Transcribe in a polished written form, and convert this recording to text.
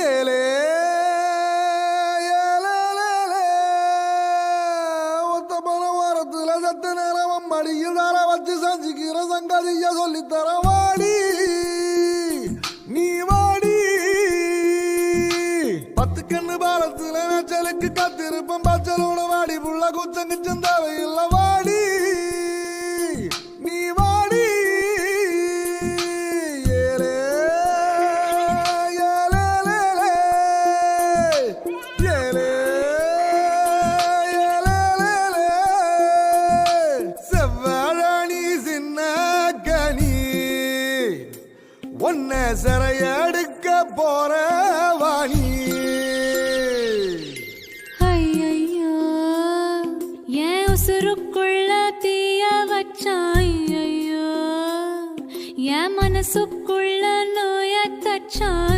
ஏலே ஒத்த பண வாரத்துல சத்த நேரம் மடியில் தர வச்சு செஞ்சுக்கிற சங்கதிய சொல்லித்தர வாடி நீ வாடி பத்து கண்ணு பாலத்துல நச்சலுக்கு கத்திருப்பம் பச்சலோட வாடி புள்ள குச்சங்கிச்சும் தேவையில்லை வாடி நீ வாடி ஒன்ன சிறையடுக்க போற வாணி ஐயோ என் உசுருக்குள்ள தீய வச்சான் ஐயோ என் மனசுக்குள்ள நோய தச்சான்